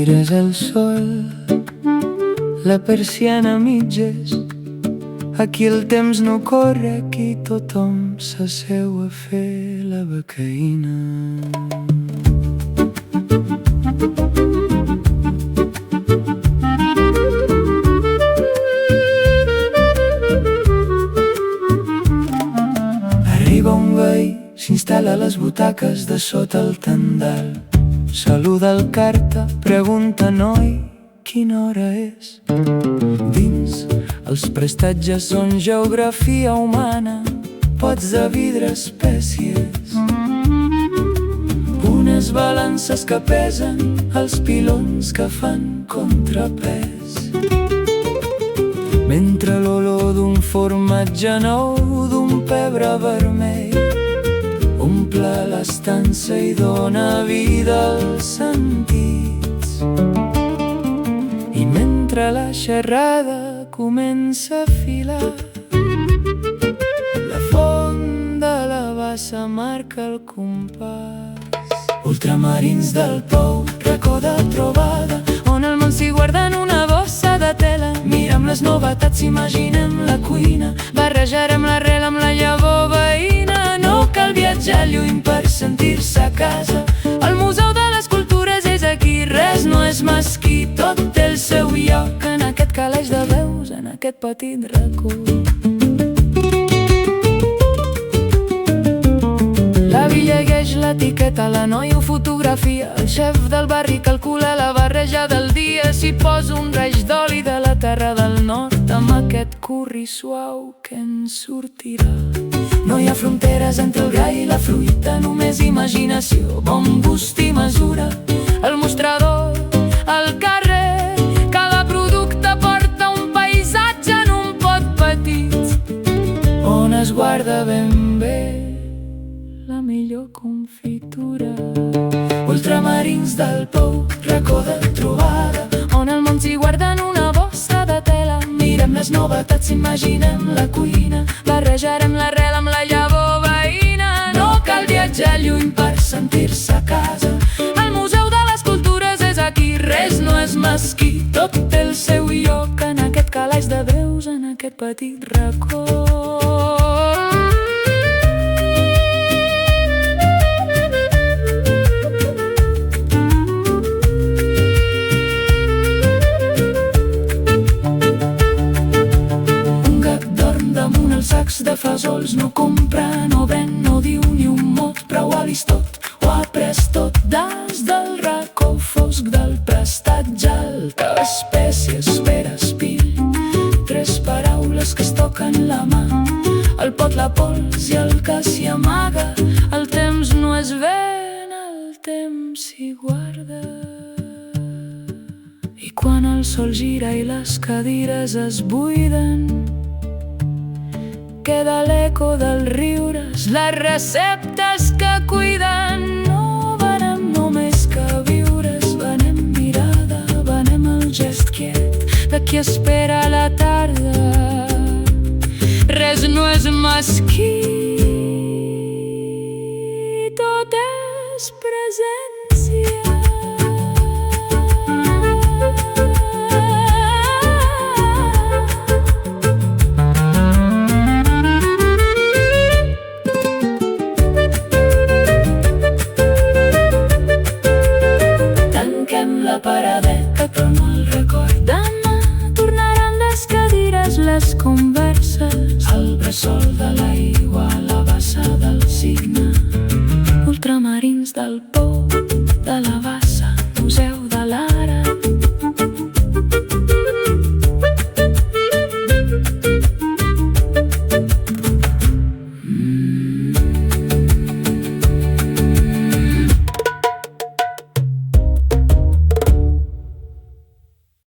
mires el sol, la persiana a mitges. Aquí el temps no corre, aquí tothom s'asseu a fer la becaïna. Arriba un veí, s'instal·la a les butaques de sota el tendal. Saluda el carta, pregunta: noi, quina hora és? Dins, els prestatges són geografia humana, pots de vidre, espècies, unes balances que pesen, els pilons que fan contrapès. Mentre l'olor d'un formatge nou, d'un pebre vermell, omple l'estança i dóna vida als sentits. I mentre la xerrada comença a filar, la font de la bassa marca el compàs. Ultramarins del Pou, racó de trobada, on el món s'hi guarda en una bossa de tela. Mirem les novetats, imaginem la cuina, barrejarem l'arrel amb la llavor veïna. No cal viatjar lluny per sentir-se a casa, el Museu de les Cultures és aquí, res no és mesquí, tot té el seu lloc en aquest calaix de veus, en aquest petit racó. L'avi llegeix l'etiqueta, la noia ho fotografia, el xef del barri calcula la barreja del dia. Si poso un raig d'oli de la terra del nord amb aquest curri suau, què en sortirà? No hi ha fronteres entre el gra i la fruita, només imaginació, bon gust i mesura. El mostrador, el carrer, cada producte porta un paisatge en un pot petit, on es guarda ben bé la millor confitura. Ultramarins del Pou, racó de trobada, on el món s'hi guarda en una bossa de tela. Mirem les novetats, imaginem la cuina, barrejarem l'arrel amb la llavor veïna. No cal viatjar lluny per sentir-se a casa, el Museu de les Cultures és aquí, res no és mesquí, tot té el seu lloc en aquest calaix de veus, en aquest petit racó. Sacs de fesols, no compra, no ven, no diu ni un mot, prou ha vist tot, ho ha pres tot. Des del racó fosc del prestatge alt, espècies, pera, espill, tres paraules que es toquen la mà, el pot, la pols i el que s'hi amaga. El temps no es ven, el temps s'hi guarda. I quan el sol gira i les cadires es buiden, queda l'eco dels riures, les receptes que cuiden. No venem només que viures, venem mirada, venem el gest quiet de qui espera la tarda. Res no és mesquí, tot és present.